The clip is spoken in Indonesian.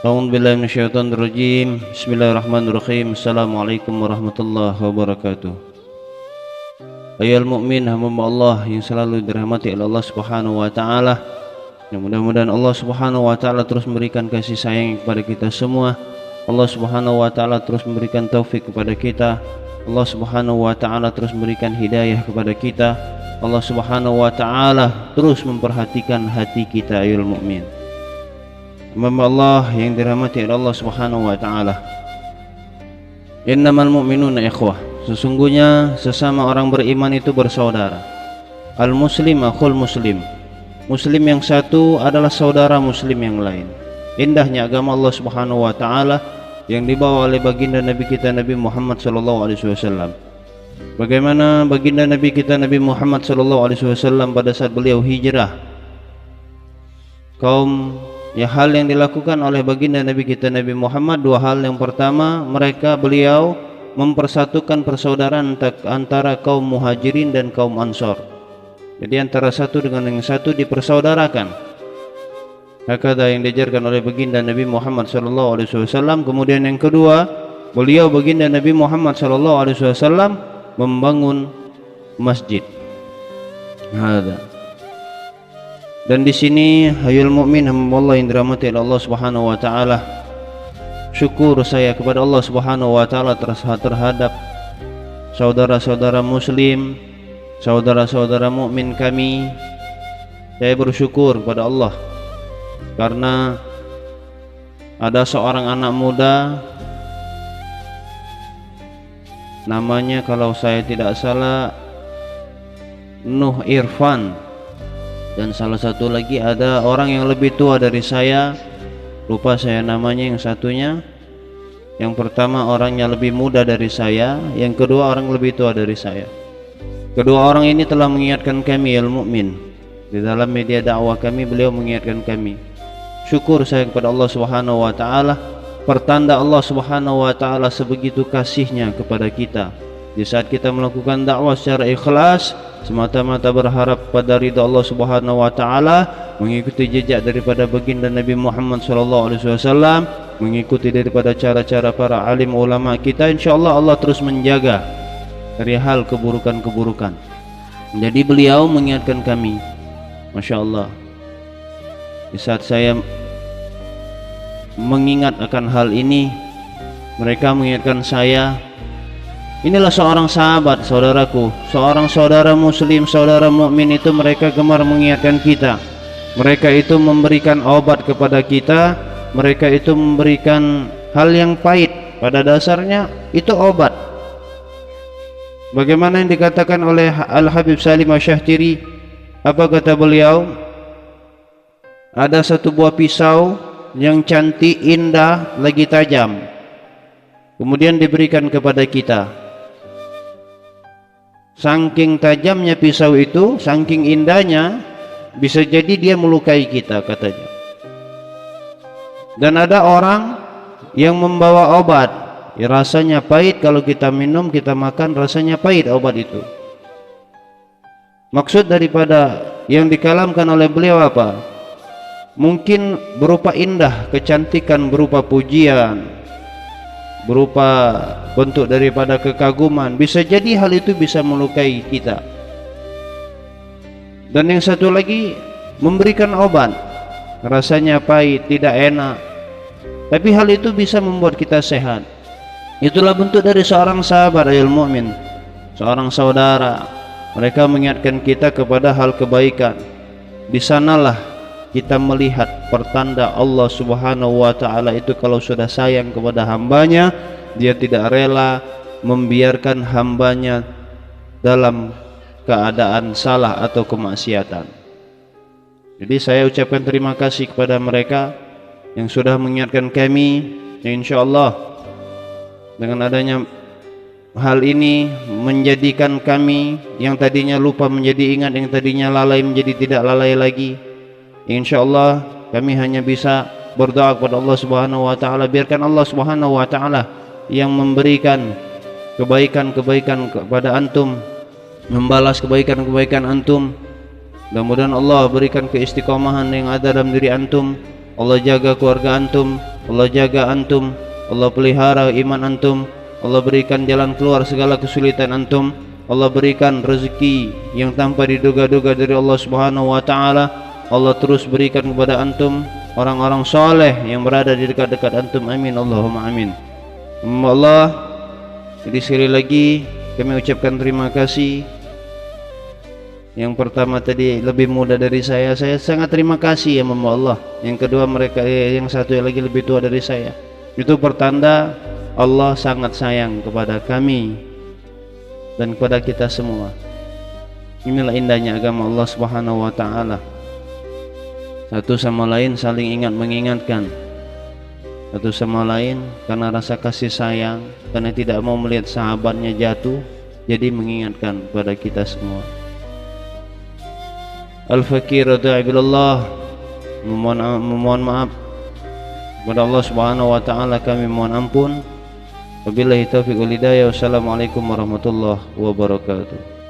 A'udzu billahi minasyaitonir rajim. Bismillahirrahmanirrahim. Assalamualaikum warahmatullahi wabarakatuh. Ayol mukmin hamba Allah yang selalu dirahmati oleh Allah Subhanahu wa taala. Mudah-mudahan Allah Subhanahu wa taala terus memberikan kasih sayang kepada kita semua. Allah Subhanahu wa taala terus memberikan taufik kepada kita. Allah Subhanahu wa taala terus memberikan hidayah kepada kita. Allah Subhanahu wa taala terus memperhatikan hati kita ayol mukmin. Hamba Allah yang dirahmati oleh Allah Subhanahu wa taala. Innamal mu'minuna ikhwah. Sesungguhnya sesama orang beriman itu bersaudara. Al muslim akhul muslim. Muslim yang satu adalah saudara muslim yang lain. Indahnya agama Allah Subhanahu wa taala yang dibawa oleh baginda Nabi kita Nabi Muhammad sallallahu alaihi wasallam. Bagaimana baginda Nabi kita Nabi Muhammad sallallahu alaihi wasallam pada saat beliau hijrah. Hal yang dilakukan oleh baginda Nabi kita Nabi Muhammad dua hal. Yang pertama, beliau mempersatukan persaudaraan antara kaum muhajirin dan kaum ansor. Jadi antara satu dengan yang satu dipersaudarakan. Hakada yang diajarkan oleh baginda Nabi Muhammad sallallahu alaihi wasallam. Kemudian yang kedua, baginda Nabi Muhammad sallallahu alaihi wasallam membangun masjid. Dan di sini hayul mukmin hamba Allah yang dirahmati oleh Allah Subhanahu wa taala, syukur saya kepada Allah Subhanahu wa taala terhadap saudara-saudara muslim, saudara-saudara mukmin kami. Saya bersyukur kepada Allah karena ada seorang anak muda, namanya kalau saya tidak salah Nuh Irfan, dan salah satu lagi ada orang yang lebih tua dari saya, lupa saya namanya yang satunya. Yang pertama orangnya lebih muda dari saya, yang kedua orang lebih tua dari saya. Kedua orang ini telah mengingatkan kami al mukmin. Di dalam media dakwah kami beliau mengingatkan kami. Syukur saya kepada Allah Subhanahu wa taala, pertanda Allah Subhanahu wa taala sebegitu kasihnya kepada kita. Di saat kita melakukan dakwah secara ikhlas, semata-mata berharap pada ridha Allah Subhanahu wa taala, mengikuti jejak daripada baginda Nabi Muhammad sallallahu alaihi wasallam, mengikuti daripada cara-cara para alim ulama kita, insyaallah Allah terus menjaga dari hal keburukan-keburukan. Jadi beliau mengingatkan kami. Masya Allah. Di saat saya mengingat akan hal ini, mereka mengingatkan saya. Inilah seorang sahabat, saudaraku, seorang saudara muslim, saudara mukmin itu mereka gemar mengingatkan kita. Mereka itu memberikan obat kepada kita, mereka itu memberikan hal yang pahit, pada dasarnya itu obat. Bagaimana yang dikatakan oleh Al-Habib Salim Asy-Syahtiri? Apa kata beliau? Ada satu buah pisau yang cantik, indah, lagi tajam, kemudian diberikan kepada kita. Saking tajamnya pisau itu, saking indahnya, bisa jadi dia melukai kita, katanya. Dan ada orang yang membawa obat, rasanya pahit, kalau kita minum, kita makan, rasanya pahit obat itu. Maksud daripada yang dikalamkan oleh beliau apa? Mungkin berupa indah, kecantikan, berupa pujian, berupa bentuk daripada kekaguman. Bisa jadi hal itu bisa melukai kita. Dan yang satu lagi memberikan obat, rasanya pahit, tidak enak, tapi hal itu bisa membuat kita sehat. Itulah bentuk dari seorang sahabat ayol mukmin, seorang saudara. Mereka mengingatkan kita kepada hal kebaikan. Di sanalah kita melihat pertanda Allah Subhanahu wa taala itu kalau sudah sayang kepada hambanya, dia tidak rela membiarkan hambanya dalam keadaan salah atau kemaksiatan. Jadi saya ucapkan terima kasih kepada mereka yang sudah mengingatkan kami. Insyaallah dengan adanya hal ini menjadikan kami yang tadinya lupa menjadi ingat, yang tadinya lalai menjadi tidak lalai lagi. Insyaallah kami hanya bisa berdoa kepada Allah Subhanahu wa taala, biarkan Allah Subhanahu wa taala yang memberikan kebaikan-kebaikan kepada antum, membalas kebaikan-kebaikan antum. Mudah-mudahan Allah berikan keistiqomahan yang ada dalam diri antum, Allah jaga keluarga antum, Allah jaga antum, Allah pelihara iman antum, Allah berikan jalan keluar segala kesulitan antum, Allah berikan rezeki yang tanpa diduga-duga dari Allah Subhanahu wa taala. Allah terus berikan kepada antum orang-orang soleh yang berada di dekat-dekat antum. Amin Allahumma amin. Allah, jadi sekali lagi kami ucapkan terima kasih. Yang pertama tadi lebih muda dari saya sangat terima kasih ya Allah. Yang kedua mereka yang satu lagi lebih tua dari saya. Itu pertanda Allah sangat sayang kepada kami dan kepada kita semua. Inilah indahnya agama Allah Subhanahu wa taala. Satu sama lain saling ingat mengingatkan. Satu sama lain karena rasa kasih sayang, karena tidak mau melihat sahabatnya jatuh, jadi mengingatkan kepada kita semua. Al-Fakir Radhiallahu memohon maaf kepada Allah Subhanahu wa taala, kami mohon ampun. Wabillahi taufiq wal hidayah. Wassalamualaikum warahmatullahi wabarakatuh.